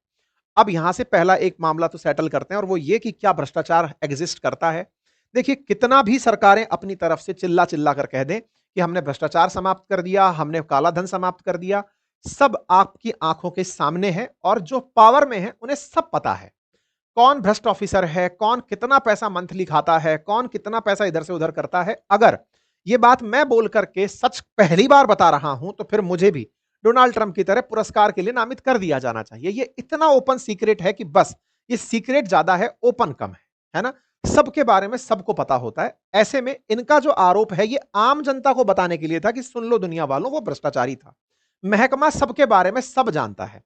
अब यहां से पहला एक मामला तो सेटल करते हैं, और वो ये कि क्या भ्रष्टाचार एग्जिस्ट करता है। देखिए, कितना भी सरकारें अपनी तरफ से चिल्ला चिल्ला कर कह दें कि हमने भ्रष्टाचार समाप्त कर दिया, हमने काला धन समाप्त कर दिया, सब आपकी आंखों के सामने है, और जो पावर में है उन्हें सब पता है कौन भ्रष्ट ऑफिसर है, कौन कितना पैसा मंथली खाता है, कौन कितना पैसा इधर से उधर करता है। अगर ये बात मैं बोल करके सच पहली बार बता रहा हूं, तो फिर मुझे भी डोनाल्ड ट्रंप की तरह पुरस्कार के लिए नामित कर दिया जाना चाहिए। ये इतना ओपन सीक्रेट है कि बस ये सीक्रेट ज्यादा है, ओपन कम है ना। सबके बारे में सबको पता होता है। ऐसे में इनका जो आरोप है, ये आम जनता को बताने के लिए था कि सुन लो दुनिया वालों, वो भ्रष्टाचारी था। महकमा सबके बारे में सब जानता है,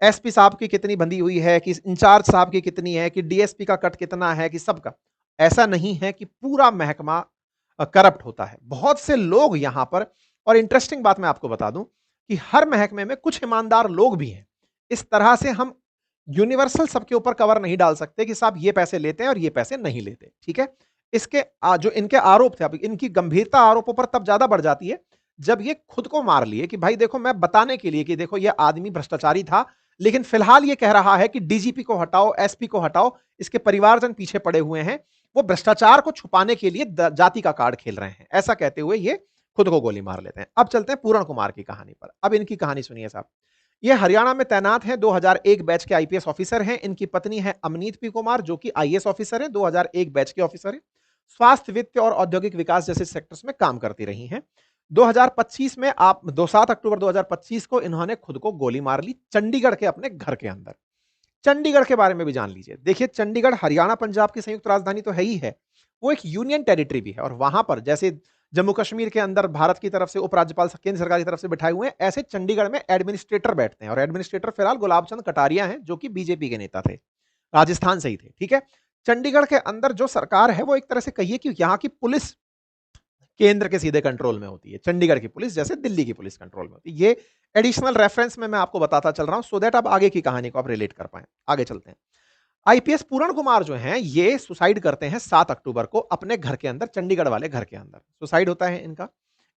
एसपी साहब की कितनी बंधी हुई है, कि इंचार्ज साहब की कितनी है, कि डीएसपी का कट कितना है, कि सबका। ऐसा नहीं है कि पूरा महकमा करप्ट होता है, बहुत से लोग यहां पर। और इंटरेस्टिंग बात मैं आपको बता दूं कि हर महकमे में कुछ ईमानदार लोग भी हैं। इस तरह से हम यूनिवर्सल सबके ऊपर कवर नहीं डाल सकते कि साहब ये पैसे लेते हैं और ये पैसे नहीं लेते। ठीक है, इसके जो इनके आरोप थे, अब इनकी गंभीरता आरोपों पर तब ज्यादा बढ़ जाती है जब ये खुद को मार लिए कि भाई देखो, मैं बताने के लिए कि देखो ये आदमी भ्रष्टाचारी था, लेकिन फिलहाल ये कह रहा है कि डीजीपी को हटाओ, एसपी को हटाओ, इसके परिवारजन पीछे पड़े हुए हैं, वो भ्रष्टाचार को छुपाने के लिए जाति का कार्ड खेल रहे हैं, ऐसा कहते हुए ये खुद को गोली मार लेते हैं। अब चलते हैं पूरण कुमार की कहानी पर। अब इनकी कहानी सुनिए साहब। ये हरियाणा में तैनात हैं, 2001 बैच के आईपीएस ऑफिसर हैं। इनकी पत्नी है अमनीत पी कुमार, जो कि आईएएस ऑफिसर है, 2001 बैच के ऑफिसर है। स्वास्थ्य, वित्त और औद्योगिक विकास जैसे सेक्टर्स में काम करती रही हैं। 2025 में 7 अक्टूबर 2025 को इन्होंने खुद को गोली मार ली, चंडीगढ़ के अपने घर के अंदर। चंडीगढ़ के बारे में भी जान लीजिए। देखिए, चंडीगढ़ हरियाणा पंजाब की संयुक्त राजधानी तो है ही है, वो एक यूनियन टेरिटरी भी है, और वहां पर जैसे जम्मू कश्मीर के अंदर भारत की तरफ से उपराज्यपाल केंद्र सरकार की तरफ से बिठाए हुए हैं, ऐसे चंडीगढ़ में एडमिनिस्ट्रेटर बैठते हैं। और एडमिनिस्ट्रेटर फिलहाल गुलाब चंद कटारिया हैं, जो कि बीजेपी के नेता थे, राजस्थान से ही थे। ठीक है, चंडीगढ़ के अंदर जो सरकार है, वो एक तरह से कहिए कि यहाँ की पुलिस केंद्र के सीधे कंट्रोल में होती है। चंडीगढ़ की पुलिस जैसे दिल्ली की पुलिस कंट्रोल में होती है। ये एडिशनल रेफरेंस में मैं आपको बताता चल रहा हूं, सो दैट आप आगे की कहानी को आप रिलेट कर पाए। आगे चलते हैं। आईपीएस पूरण कुमार जो हैं, ये सुसाइड करते हैं 7 अक्टूबर को अपने घर के अंदर, चंडीगढ़ वाले घर के अंदर सुसाइड होता है इनका।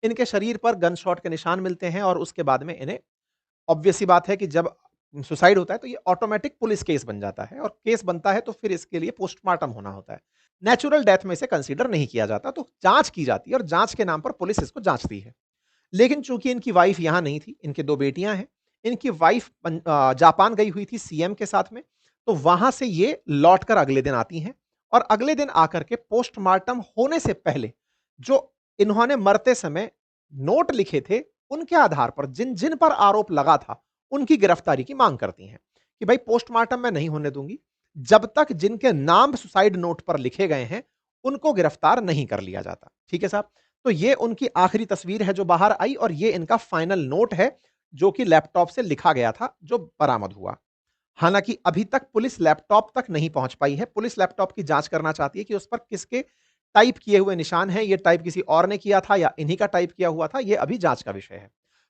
इनके शरीर पर गन शॉट के निशान मिलते हैं, और उसके बाद में इन्हें, ऑब्वियस सी बात है कि जब सुसाइड होता है तो ये ऑटोमेटिक पुलिस केस बन जाता है, और केस बनता है तो फिर इसके लिए पोस्टमार्टम होना होता है। नेचुरल डेथ में इसे कंसीडर नहीं किया जाता, तो जांच की जाती है, और जांच के नाम पर पुलिस इसको जांचती है। लेकिन चूंकि इनकी वाइफ यहां नहीं थी, इनके दो बेटियां हैं, इनकी वाइफ जापान गई हुई थी सीएम के साथ में, तो वहां से ये लौटकर अगले दिन आती हैं, और अगले दिन आकर के पोस्टमार्टम होने से पहले जो इन्होंने मरते समय नोट लिखे थे, उनके आधार पर जिन जिन पर आरोप लगा था, उनकी गिरफ्तारी की मांग करती हैं कि भाई पोस्टमार्टम मैं नहीं होने दूंगी जब तक जिनके नाम सुसाइड नोट पर लिखे गए हैं उनको गिरफ्तार नहीं कर लिया जाता। ठीक है साहब, तो ये उनकी आखिरी तस्वीर है जो बाहर आई, और ये इनका फाइनल नोट है जो कि लैपटॉप से लिखा गया था, जो बरामद हुआ। हालांकि अभी तक पुलिस लैपटॉप तक नहीं पहुंच पाई है। पुलिस लैपटॉप की जांच करना चाहती है कि उस पर किसके टाइप किए हुए निशान हैं, ये टाइप किसी और ने किया था या इन्हीं का टाइप किया हुआ था, ये अभी जांच का विषय है।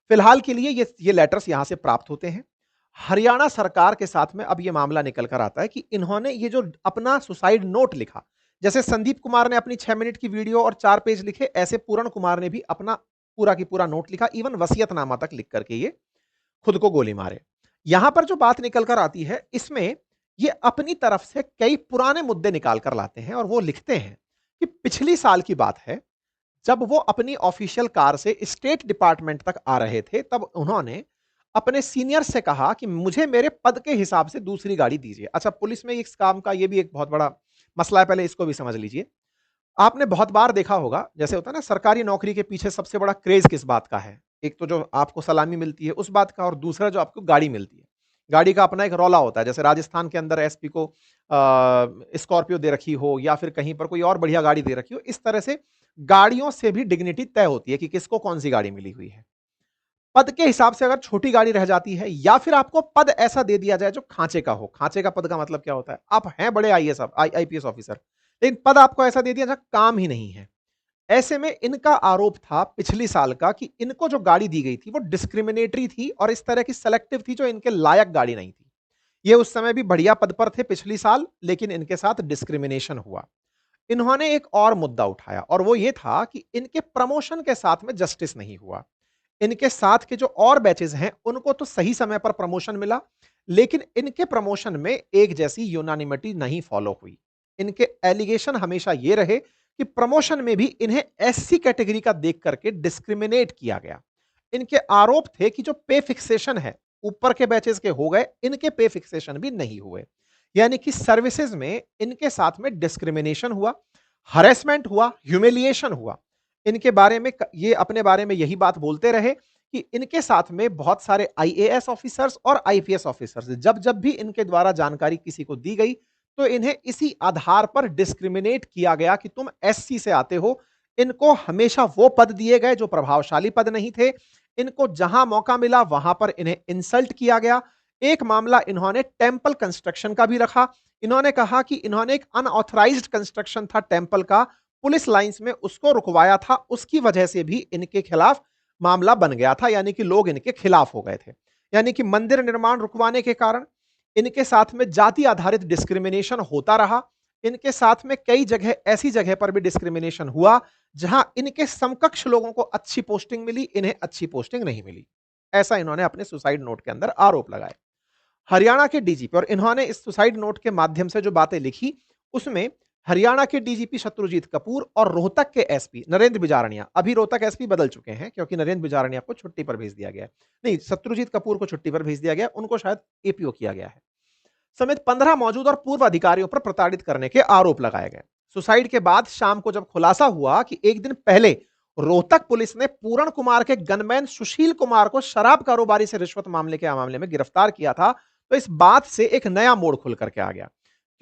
फिलहाल के लिए ये लेटर्स यहां से प्राप्त होते हैं। हरियाणा सरकार के साथ में अब ये मामला निकल कर आता है कि इन्होंने ये जो अपना सुसाइड नोट लिखा, जैसे संदीप कुमार ने अपनी 6 मिनट की वीडियो और 4 पेज लिखे, ऐसे पूरण कुमार ने भी अपना पूरा की पूरा नोट लिखा, इवन वसीयतनामा तक लिख करके ये खुद को गोली मारे। यहां पर जो बात निकल कर आती है, इसमें ये अपनी तरफ से कई पुराने मुद्दे निकाल कर लाते हैं, और वो लिखते हैं कि पिछली साल की बात है, जब वो अपनी ऑफिशियल कार से स्टेट डिपार्टमेंट तक आ रहे थे, तब उन्होंने अपने सीनियर से कहा कि मुझे मेरे पद के हिसाब से दूसरी गाड़ी दीजिए। अच्छा, पुलिस में इस काम का ये भी एक बहुत बड़ा मसला है, पहले इसको भी समझ लीजिए। आपने बहुत बार देखा होगा, जैसे होता है ना, सरकारी नौकरी के पीछे सबसे बड़ा क्रेज किस बात का है? एक तो जो आपको सलामी मिलती है उस बात का, और दूसरा जो आपको गाड़ी मिलती है। गाड़ी का अपना एक रौला होता है, जैसे राजस्थान के अंदर एसपी को स्कॉर्पियो दे रखी हो या फिर कहीं पर कोई और बढ़िया गाड़ी दे रखी हो। इस तरह से गाड़ियों से भी डिग्निटी तय होती है कि किसको कौन-सी गाड़ी मिली हुई है। पद के हिसाब से अगर छोटी गाड़ी रह जाती है या फिर आपको पद ऐसा दे दिया जाए जो खांचे का हो। खांचे का पद का मतलब क्या होता है? आप हैं बड़े आईएएस आईपीएस ऑफिसर, लेकिन पद आपको ऐसा दे दिया जहां काम ही नहीं है। ऐसे में इनका आरोप था पिछली साल का कि इनको जो गाड़ी दी गई थी वो डिस्क्रिमिनेटरी थी और इस तरह की सेलेक्टिव थी जो इनके लायक गाड़ी नहीं थी। ये उस समय भी बढ़िया पद पर थे पिछली साल, लेकिन इनके साथ डिस्क्रिमिनेशन हुआ। इन्होंने एक और मुद्दा उठाया और वो ये था कि इनके प्रमोशन के साथ में जस्टिस नहीं हुआ। इनके साथ के जो और बैचेस हैं उनको तो सही समय पर प्रमोशन मिला, लेकिन इनके प्रमोशन में एक जैसी यूनानिमिटी नहीं फॉलो हुई। इनके एलिगेशन हमेशा ये रहे कि प्रमोशन में भी इन्हें एससी कैटेगरी का देख करके डिस्क्रिमिनेट किया गया। इनके आरोप थे कि जो पे फिक्सेशन है ऊपर के बैचेस के हो गए, इनके पे फिक्सेशन भी नहीं हुए। यानी कि सर्विसेज में इनके साथ में डिस्क्रिमिनेशन हुआ, हरेसमेंट हुआ, ह्यूमिलिएशन हुआ। इनके बारे में ये अपने बारे में यही बात बोलते रहे कि इनके साथ में बहुत सारे आईएएस ऑफिसर्स और आईपीएस ऑफिसर्स, जब जब भी इनके द्वारा जानकारी किसी को दी गई तो इन्हें इसी आधार पर डिस्क्रिमिनेट किया गया कि तुम एससी से आते हो। इनको हमेशा वो पद दिए गए जो प्रभावशाली पद नहीं थे। इनको जहां मौका मिला वहां पर इन्हें इंसल्ट किया गया। एक मामला इन्होंने टेंपल कंस्ट्रक्शन का भी रखा। इन्होंने कहा कि इन्होंने एक अनऑथराइज्ड कंस्ट्रक्शन था टेंपल का, पुलिस लाइंस में उसको रुकवाया था, उसकी वजह से भी इनके खिलाफ मामला बन गया था, यानी कि लोग इनके खिलाफ हो गए थे। यानी कि मंदिर निर्माण रुकवाने के कारण इनके साथ में जाति आधारित डिस्क्रिमिनेशन होता रहा। इनके साथ में कई जगह ऐसी जगह पर भी डिस्क्रिमिनेशन हुआ जहां इनके समकक्ष लोगों को अच्छी पोस्टिंग मिली, इन्हें अच्छी पोस्टिंग नहीं मिली। ऐसा इन्होंने अपने सुसाइड नोट के अंदर आरोप लगाए। हरियाणा के डीजीपी, और इन्होंने इस सुसाइड नोट के माध्यम से जो बातें लिखी उसमें हरियाणा के डीजीपी शत्रुजीत कपूर और रोहतक के एसपी नरेंद्र बिजारनिया, अभी रोहतक एसपी बदल चुके हैं क्योंकि नरेंद्र बिजारनिया को छुट्टी पर भेज दिया गया है। नहीं, शत्रुजीत कपूर को छुट्टी पर भेज दिया गया, उनको शायद एपीओ किया गया है। समेत 15 मौजूद और पूर्व अधिकारियों पर प्रताड़ित करने के आरोप लगाए गए। सुसाइड के बाद शाम को जब खुलासा हुआ कि एक दिन पहले रोहतक पुलिस ने पूरण कुमार के गनमैन सुशील कुमार को शराब कारोबारी से रिश्वत मामले में गिरफ्तार किया था, तो इस बात से एक नया मोड़ खुल करके आ गया।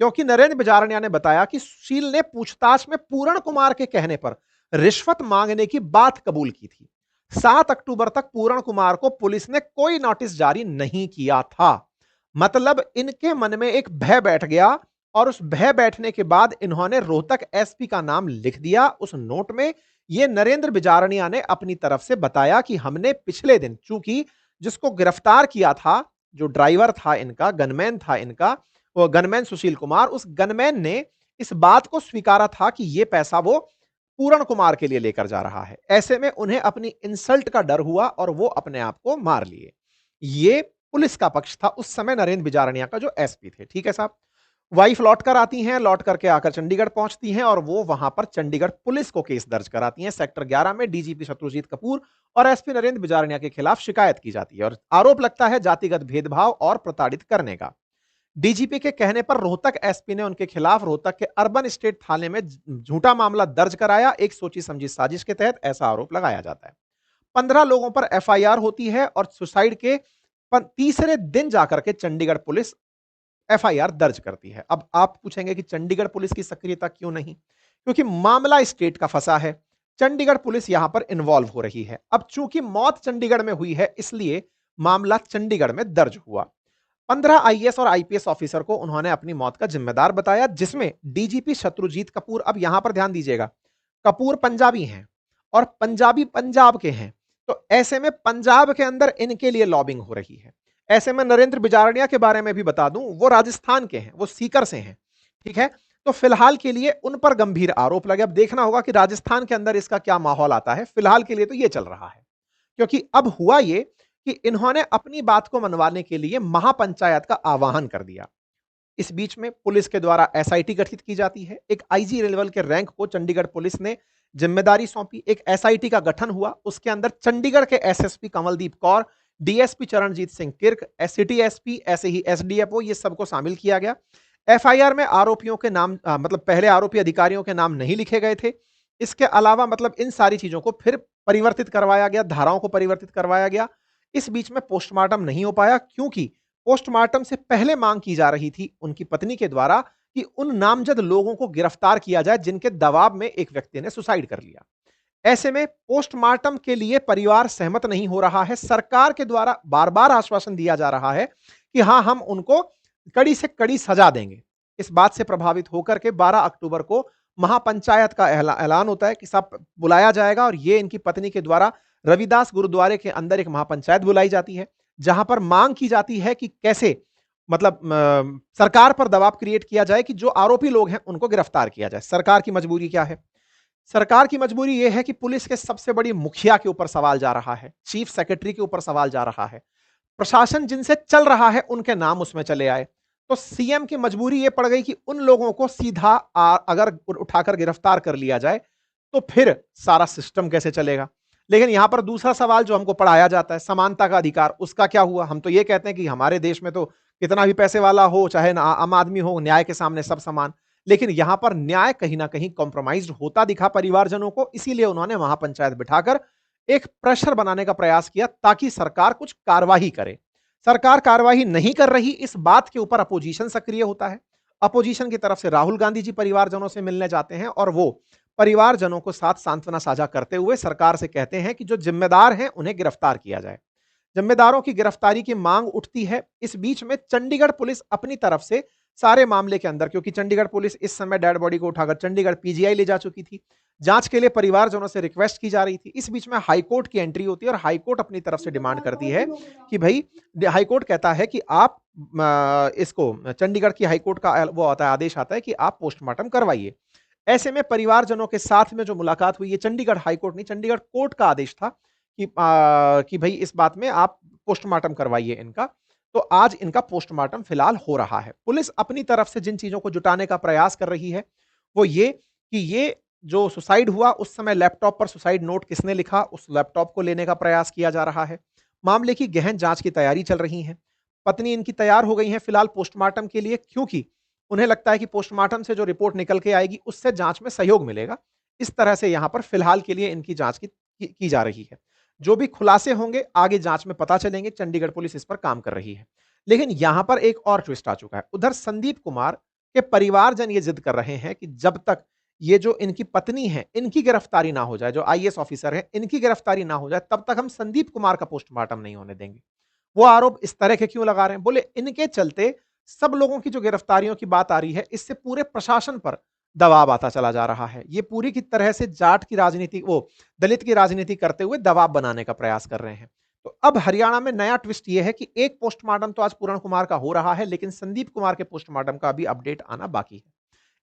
क्योंकि नरेंद्र बिजारनिया ने बताया कि सुशील ने पूछताछ में पूरण कुमार के कहने पर रिश्वत मांगने की बात कबूल की थी। 7 अक्टूबर तक पूरण कुमार को पुलिस ने कोई नोटिस जारी नहीं किया था। मतलब इनके मन में एक भय बैठ गया और उस भय बैठने के बाद इन्होंने रोहतक एसपी का नाम लिख दिया उस नोट में। ये नरेंद्र बिजारनिया ने अपनी तरफ से बताया कि हमने पिछले दिन, चूंकि जिसको गिरफ्तार किया था, जो ड्राइवर था इनका, गनमैन था इनका, वो गनमैन सुशील कुमार, उस गनमैन ने इस बात को स्वीकारा था कि ये पैसा वो पूरण कुमार के लिए लेकर जा रहा है। ऐसे में उन्हें अपनी इंसल्ट का डर हुआ और वो अपने आप को मार लिए। ये पुलिस का पक्ष था उस समय नरेंद्र बिजारनिया का जो एसपी थे। ठीक है साहब। वाइफ लौट कर आती हैं, लौट करके आकर चंडीगढ़ पहुंचती हैं और वो वहां पर चंडीगढ़ पुलिस को केस दर्ज कराती हैं। सेक्टर 11 में डीजीपी शत्रुजीत कपूर और एसपी नरेंद्र बिजारनिया के खिलाफ शिकायत की जाती है और आरोप लगता है जातिगत भेदभाव और प्रताड़ित करने का। डीजीपी के कहने पर रोहतक एसपी ने उनके खिलाफ रोहतक के अर्बन स्टेट थाने में झूठा मामला दर्ज कराया। एक सोची समझी साजिश के तहत ऐसा आरोप लगाया जाता है। 15 लोगों पर एफआईआर होती है और सुसाइड के तीसरे दिन जाकर के चंडीगढ़ पुलिस एफआईआर दर्ज करती है। अब आप पूछेंगे कि चंडीगढ़ पुलिस की सक्रियता क्यों नहीं? क्योंकि मामला स्टेट का फंसा है, चंडीगढ़ पुलिस यहां पर इन्वॉल्व हो रही है। अब चूंकि मौत चंडीगढ़ में हुई है इसलिए मामला चंडीगढ़ में दर्ज हुआ। 15 आईएएस और आईपीएस ऑफिसर को उन्होंने अपनी मौत का जिम्मेदार बताया, जिसमें डीजीपी शत्रुजीत कपूर, अब यहां पर ध्यान दीजिएगा, कपूर पंजाबी हैं और पंजाबी पंजाब के हैं, तो ऐसे में पंजाब के अंदर इनके लिए लॉबिंग हो रही है। ऐसे में नरेंद्र बिजारनिया के बारे में भी बता दूं, वो राजस्थान के हैं, वो सीकर से हैं। ठीक है, तो फिलहाल के लिए उन पर गंभीर आरोप लगे। अब देखना होगा कि राजस्थान के अंदर इसका क्या माहौल आता है। फिलहाल के लिए तो ये चल रहा है, क्योंकि अब हुआ ये कि इन्होंने अपनी बात को मनवाने के लिए महापंचायत का आह्वान कर दिया। इस बीच में पुलिस के द्वारा एसआईटी गठित की जाती है। एक आईजी लेवल के रैंक को चंडीगढ़ पुलिस ने जिम्मेदारी सौंपी, एक एसआईटी का गठन हुआ, उसके अंदर चंडीगढ़ के एसएसपी कमलदीप कौर, डीएसपी चरणजीत सिंह किर्क, सिटी एसपी, ऐसे ही एसडीएफओ, ये सबको शामिल किया गया। एफआईआर में आरोपियों के नाम मतलब पहले आरोपी अधिकारियों के नाम नहीं लिखे गए थे। इसके अलावा मतलब इन सारी चीजों को फिर परिवर्तित करवाया गया, धाराओं को परिवर्तित करवाया गया। इस बीच में पोस्टमार्टम नहीं हो पाया, क्योंकि पोस्टमार्टम से पहले मांग की जा रही थी उनकी पत्नी के द्वारा कि उन नामजद लोगों को गिरफ्तार किया जाए जिनके दबाव में एक व्यक्ति ने सुसाइड कर लिया। ऐसे में पोस्टमार्टम के लिए परिवार सहमत नहीं हो रहा है। सरकार के द्वारा बार बार आश्वासन दिया जा रहा है कि हां, हम उनको कड़ी से कड़ी सजा देंगे। इस बात से प्रभावित होकर के 12 अक्टूबर को महापंचायत का ऐलान होता है कि सब बुलाया जाएगा, और ये इनकी पत्नी के द्वारा रविदास गुरुद्वारे के अंदर एक महापंचायत बुलाई जाती है, जहां पर मांग की जाती है कि कैसे मतलब सरकार पर दबाव क्रिएट किया जाए कि जो आरोपी लोग हैं उनको गिरफ्तार किया जाए। सरकार की मजबूरी क्या है? सरकार की मजबूरी यह है कि पुलिस के सबसे बड़ी मुखिया के ऊपर सवाल जा रहा है, चीफ सेक्रेटरी के ऊपर सवाल जा रहा है, प्रशासन जिनसे चल रहा है उनके नाम उसमें चले आए। तो सीएम की मजबूरी यह पड़ गई कि उन लोगों को सीधा अगर उठाकर गिरफ्तार कर लिया जाए तो फिर सारा सिस्टम कैसे चलेगा। लेकिन यहां पर दूसरा सवाल जो हमको पढ़ाया जाता है, समानता का अधिकार, उसका क्या हुआ? हम तो ये कहते हैं कि हमारे देश में तो कितना भी पैसे वाला हो चाहे आम आदमी हो, न्याय के सामने सब समान। लेकिन यहां पर न्याय कहीं ना कहीं कॉम्प्रोमाइज होता दिखा परिवारजनों को, इसीलिए उन्होंने महापंचायत बिठाकर एक प्रेशर बनाने का प्रयास किया ताकि सरकार कुछ कार्रवाई करे। सरकार कार्रवाई नहीं कर रही, इस बात के ऊपर अपोजिशन सक्रिय होता है। अपोजिशन की तरफ से राहुल गांधी जी परिवारजनों से मिलने जाते हैं और वो परिवारजनों को साथ सांत्वना साझा करते हुए सरकार से कहते हैं कि जो जिम्मेदार हैं उन्हें गिरफ्तार किया जाए। जिम्मेदारों की गिरफ्तारी की मांग उठती है। इस बीच में चंडीगढ़ पुलिस अपनी तरफ से सारे मामले के अंदर, क्योंकि चंडीगढ़ पुलिस इस समय डेड बॉडी को उठाकर चंडीगढ़ पीजीआई ले जा चुकी थी, जांच के लिए परिवारजनों से रिक्वेस्ट की जा रही थी। इस बीच में हाईकोर्ट की एंट्री होती है और हाईकोर्ट अपनी तरफ से डिमांड करती है कि भाई, हाईकोर्ट कहता है कि आप इसको, चंडीगढ़ की हाईकोर्ट का वो आता है, आदेश आता है कि आप पोस्टमार्टम करवाइए। ऐसे में परिवारजनों के साथ में जो मुलाकात हुई, ये चंडीगढ़ हाईकोर्ट नहीं, चंडीगढ़ कोर्ट का आदेश था कि भाई इस बात में आप पोस्टमार्टम करवाइए इनका। तो आज इनका पोस्टमार्टम फिलहाल हो रहा है। पुलिस अपनी तरफ से जिन चीजों को जुटाने का प्रयास कर रही है वो ये कि ये जो सुसाइड हुआ उस समय लैपटॉप पर सुसाइड नोट किसने लिखा, उस लैपटॉप को लेने का प्रयास किया जा रहा है। मामले की गहन जांच की तैयारी चल रही है। पत्नी इनकी तैयार हो गई है फिलहाल पोस्टमार्टम के लिए, क्योंकि उन्हें लगता है कि पोस्टमार्टम से जो रिपोर्ट निकल के आएगी उससे जांच में सहयोग मिलेगा। इस तरह से यहां पर फिलहाल के लिए इनकी जांच की जा रही है। जो भी खुलासे होंगे आगे जांच में पता चलेंगे। चंडीगढ़ पुलिस इस पर काम कर रही है। लेकिन यहां पर एक और ट्विस्ट आ चुका है। उधर संदीप कुमार के परिवारजन ये जिद कर रहे हैं कि जब तक ये जो इनकी पत्नी है इनकी गिरफ्तारी ना हो जाए, जो आईएएस ऑफिसर है इनकी गिरफ्तारी ना हो जाए, तब तक हम संदीप कुमार का पोस्टमार्टम नहीं होने देंगे। वो आरोप इस तरह के क्यों लगा रहे हैं? बोले इनके चलते सब लोगों की जो गिरफ्तारियों की बात आ रही है, इससे पूरे प्रशासन पर दबाव आता चला जा रहा है। ये पूरी की तरह से जाट की राजनीति, वो दलित की राजनीति करते हुए दबाव बनाने का प्रयास कर रहे हैं। तो अब हरियाणा में नया ट्विस्ट ये है कि एक पोस्टमार्टम तो आज पूरण कुमार का हो रहा है, लेकिन संदीप कुमार के पोस्टमार्टम का भी अपडेट आना बाकी है।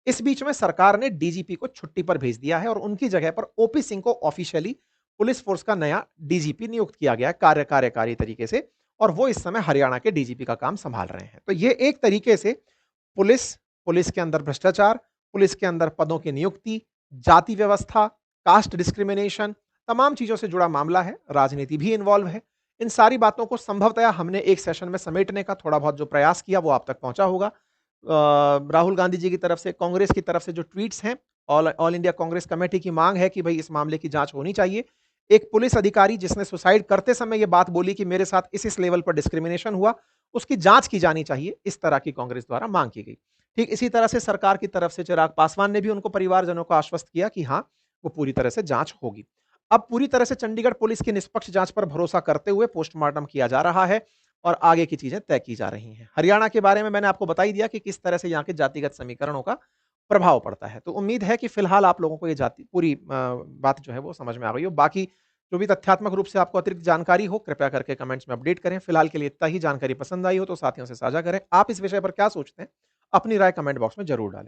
इस बीच में सरकार ने डीजीपी को छुट्टी पर भेज दिया है और उनकी जगह पर ओपी सिंह को ऑफिशियली पुलिस फोर्स का नया डीजीपी नियुक्त किया गया है कार्यकारी तरीके से, और वो इस समय हरियाणा के डीजीपी का काम संभाल रहे हैं। तो ये एक तरीके से पुलिस पुलिस के अंदर भ्रष्टाचार, पुलिस के अंदर पदों की नियुक्ति, जाति व्यवस्था, कास्ट डिस्क्रिमिनेशन, तमाम चीजों से जुड़ा मामला है। राजनीति भी इन्वॉल्व है। इन सारी बातों को संभवतः हमने एक सेशन में समेटने का थोड़ा बहुत जो प्रयास किया वो आप तक पहुंचा होगा। राहुल गांधी जी की तरफ से, कांग्रेस की तरफ से जो ट्वीट्स हैं, ऑल इंडिया कांग्रेस कमेटी की मांग है कि भाई इस मामले की जांच होनी चाहिए। एक पुलिस अधिकारी जिसने सुसाइड करते समय यह बात बोली कि मेरे साथ इस लेवल पर डिस्क्रिमिनेशन हुआ, उसकी जांच की जानी चाहिए, इस तरह की कांग्रेस द्वारा मांग की गई। ठीक इसी तरह से सरकार की तरफ से चिराग पासवान ने भी उनको परिवारजनों को आश्वस्त किया कि हाँ, वो पूरी तरह से जांच होगी। अब पूरी तरह से चंडीगढ़ पुलिस की निष्पक्ष जांच पर भरोसा करते हुए पोस्टमार्टम किया जा रहा है और आगे की चीजें तय की जा रही हैं। हरियाणा के बारे में मैंने आपको बता ही दिया कि किस तरह से यहाँ के जातिगत समीकरणों का प्रभाव पड़ता है। तो उम्मीद है कि फिलहाल आप लोगों को ये पूरी बात जो है वो समझ में आ गई हो। बाकी जो भी तथ्यात्मक रूप से आपको अतिरिक्त जानकारी हो, कृपया करके कमेंट्स में अपडेट करें। फिलहाल के लिए इतना ही। जानकारी पसंद आई हो तो साथियों से साझा करें। आप इस विषय पर क्या सोचते हैं, अपनी राय कमेंट बॉक्स में जरूर डालें।